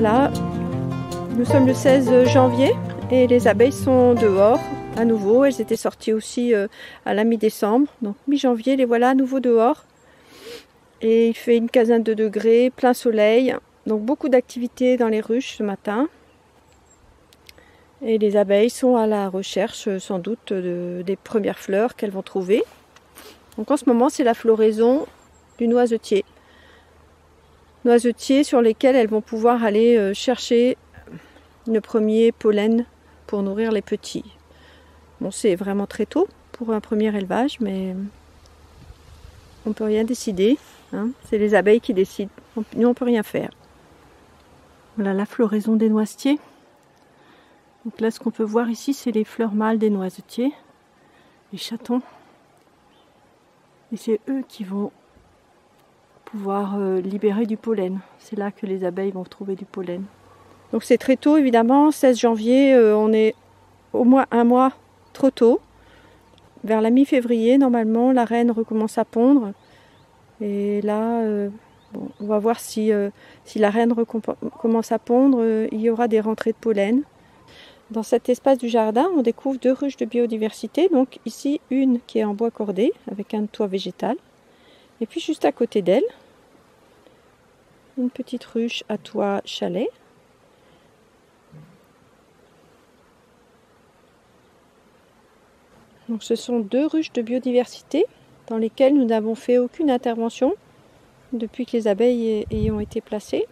Voilà, nous sommes le 16 janvier et les abeilles sont dehors à nouveau. Elles étaient sorties aussi à la mi-décembre. Donc mi-janvier, les voilà à nouveau dehors. Et il fait une quinzaine de degrés, plein soleil. Donc beaucoup d'activités dans les ruches ce matin. Et les abeilles sont à la recherche sans doute des premières fleurs qu'elles vont trouver. Donc en ce moment, c'est la floraison du noisetier. Noisetiers sur lesquels elles vont pouvoir aller chercher le premier pollen pour nourrir les petits. Bon, c'est vraiment très tôt pour un premier élevage, mais on ne peut rien décider. Hein. C'est les abeilles qui décident. Nous, on ne peut rien faire. Voilà la floraison des noisetiers. Donc là, ce qu'on peut voir ici, c'est les fleurs mâles des noisetiers, les chatons. Et c'est eux qui vont pouvoir libérer du pollen. C'est là que les abeilles vont trouver du pollen. Donc c'est très tôt évidemment, 16 janvier, on est au moins un mois trop tôt. Vers la mi-février, normalement, la reine recommence à pondre. Et là, bon, on va voir si la reine commence à pondre, il y aura des rentrées de pollen. Dans cet espace du jardin, on découvre 2 ruches de biodiversité. Donc ici, une qui est en bois cordé, avec un toit végétal. Et puis juste à côté d'elle, une petite ruche à toit chalet. Donc ce sont 2 ruches de biodiversité dans lesquelles nous n'avons fait aucune intervention depuis que les abeilles y ont été placées.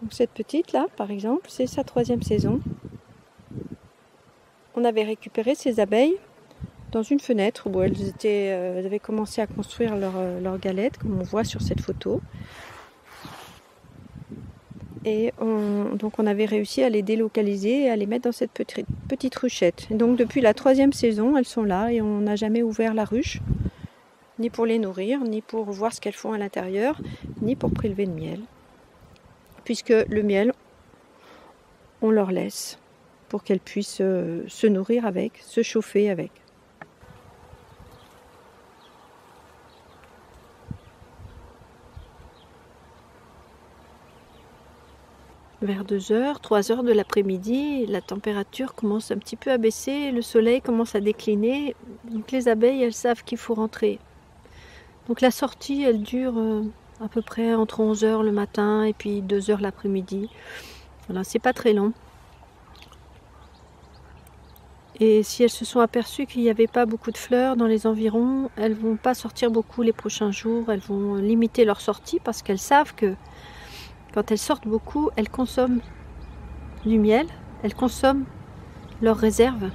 Donc cette petite là, par exemple, c'est sa 3e saison. On avait récupéré ces abeilles dans une fenêtre où elles avaient commencé à construire leur galette, comme on voit sur cette photo. Et donc on avait réussi à les délocaliser et à les mettre dans cette petite ruchette. Et donc depuis la 3e saison, elles sont là et on n'a jamais ouvert la ruche, ni pour les nourrir, ni pour voir ce qu'elles font à l'intérieur, ni pour prélever le miel. Puisque le miel, on leur laisse pour qu'elles puissent se nourrir avec, se chauffer avec. Vers 2h, 3h de l'après-midi, la température commence un petit peu à baisser, le soleil commence à décliner, donc les abeilles, elles savent qu'il faut rentrer. Donc la sortie, elle dure à peu près entre 11h le matin et puis 2h l'après-midi. Voilà, c'est pas très long. Et si elles se sont aperçues qu'il n'y avait pas beaucoup de fleurs dans les environs, elles vont pas sortir beaucoup les prochains jours, elles vont limiter leur sortie parce qu'elles savent que quand elles sortent beaucoup, elles consomment du miel, elles consomment leurs réserves.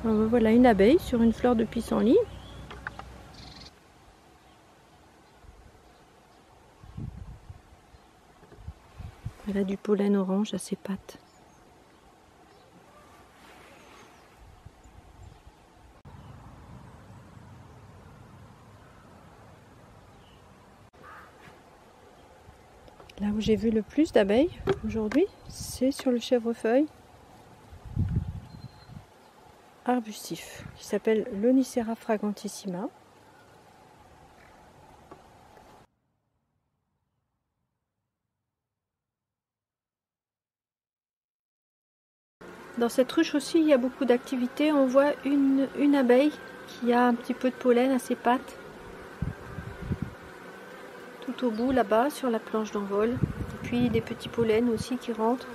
Alors voilà une abeille sur une fleur de pissenlit. Elle a du pollen orange à ses pattes. Là où j'ai vu le plus d'abeilles aujourd'hui, c'est sur le chèvrefeuille arbustif qui s'appelle l'Onicera fragrantissima. Dans cette ruche aussi, il y a beaucoup d'activités. On voit une abeille qui a un petit peu de pollen à ses pattes. Tout au bout là-bas sur la planche d'envol. Et puis des petits pollens aussi qui rentrent.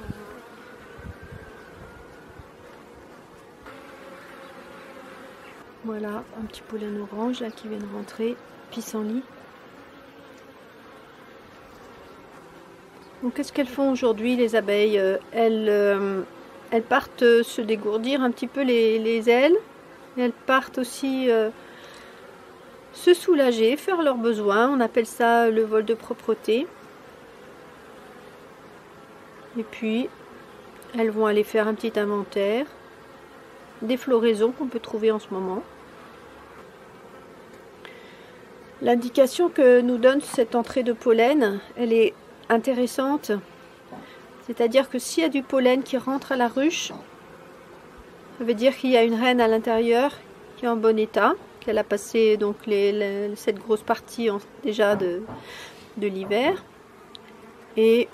Voilà, un petit pollen orange là qui vient de rentrer, pissenlit. Donc qu'est-ce qu'elles font aujourd'hui les abeilles? Elles partent se dégourdir un petit peu les ailes. Et elles partent aussi se soulager, faire leurs besoins. On appelle ça le vol de propreté. Et puis, elles vont aller faire un petit inventaire des floraisons qu'on peut trouver en ce moment. L'indication que nous donne cette entrée de pollen, elle est intéressante. C'est-à-dire que s'il y a du pollen qui rentre à la ruche, ça veut dire qu'il y a une reine à l'intérieur qui est en bon état, qu'elle a passé donc cette grosse partie déjà de l'hiver et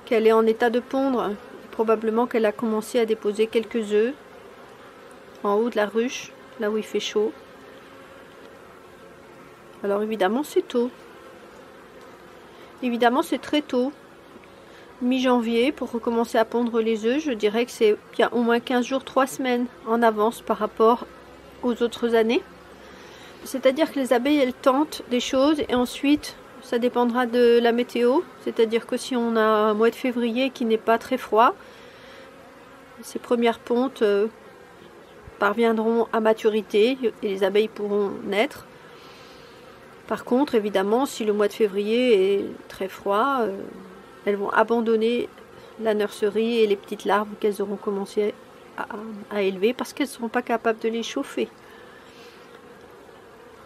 qu'elle est en état de pondre. Probablement qu'elle a commencé à déposer quelques œufs en haut de la ruche, là où il fait chaud. Alors évidemment c'est tôt. Évidemment c'est très tôt. Mi-janvier pour recommencer à pondre les œufs, je dirais que c'est bien au moins 15 jours, 3 semaines en avance par rapport aux autres années. C'est-à-dire que les abeilles elles tentent des choses et ensuite ça dépendra de la météo. C'est-à-dire que si on a un mois de février qui n'est pas très froid, ces premières pontes parviendront à maturité et les abeilles pourront naître. Par contre, évidemment, si le mois de février est très froid, elles vont abandonner la nurserie et les petites larves qu'elles auront commencé à élever parce qu'elles ne seront pas capables de les chauffer.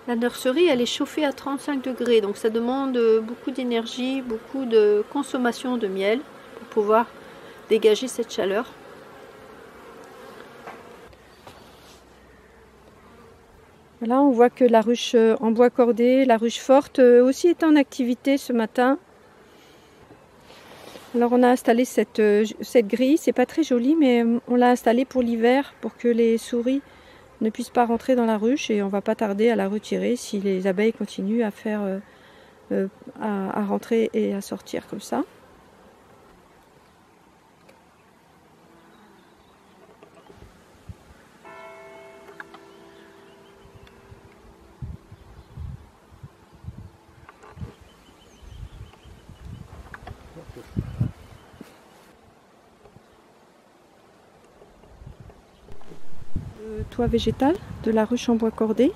La nurserie, elle est chauffée à 35 degrés, donc ça demande beaucoup d'énergie, beaucoup de consommation de miel pour pouvoir dégager cette chaleur. Là, on voit que la ruche en bois cordé, la ruche forte, aussi est en activité ce matin. Alors on a installé cette grille, c'est pas très joli, mais on l'a installée pour l'hiver, pour que les souris ne puissent pas rentrer dans la ruche et on va pas tarder à la retirer si les abeilles continuent à faire à rentrer et à sortir comme ça. Le toit végétal de la ruche en bois cordé.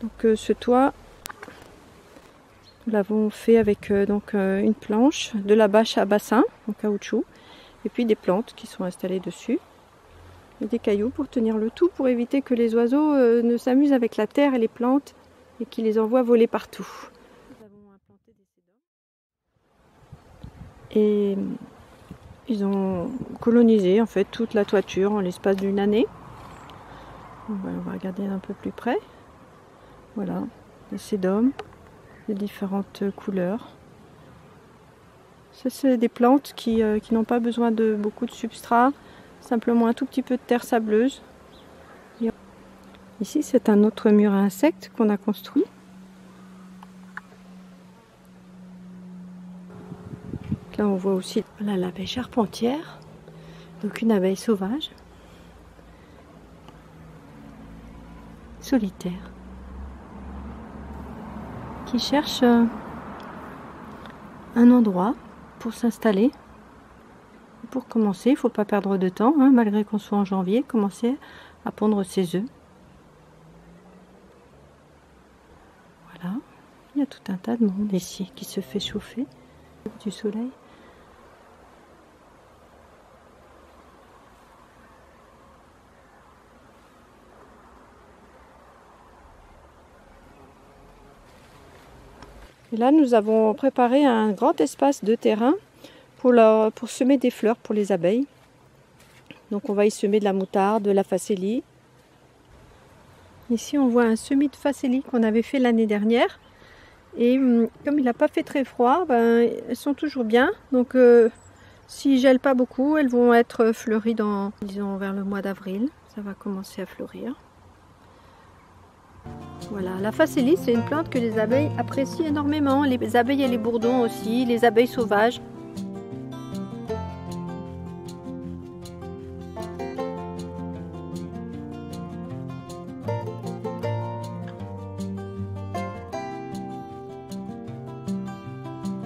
Donc ce toit, nous l'avons fait avec une planche, de la bâche à bassin en caoutchouc et puis des plantes qui sont installées dessus et des cailloux pour tenir le tout, pour éviter que les oiseaux ne s'amusent avec la terre et les plantes et qu'ils les envoient voler partout. Nous avons implanté des sédums et ils ont colonisé en fait toute la toiture en l'espace d'une année. On va regarder un peu plus près. Voilà, les sédums de différentes couleurs. Ça, c'est des plantes qui n'ont pas besoin de beaucoup de substrat, simplement un tout petit peu de terre sableuse. Et ici, c'est un autre mur à insectes qu'on a construit. Là, on voit aussi l'abeille charpentière, donc une abeille sauvage, solitaire, qui cherche un endroit pour s'installer. Pour commencer, il ne faut pas perdre de temps, hein, malgré qu'on soit en janvier, commencer à pondre ses œufs. Voilà, il y a tout un tas de monde ici qui se fait chauffer du soleil. Et là, nous avons préparé un grand espace de terrain pour semer des fleurs pour les abeilles. Donc on va y semer de la moutarde, de la facélie. Ici, on voit un semis de facélie qu'on avait fait l'année dernière. Et comme il n'a pas fait très froid, elles sont toujours bien. Donc s'il ne gèle pas beaucoup, elles vont être fleuries disons, vers le mois d'avril. Ça va commencer à fleurir. Voilà, la facélie, c'est une plante que les abeilles apprécient énormément. Les abeilles et les bourdons aussi, les abeilles sauvages.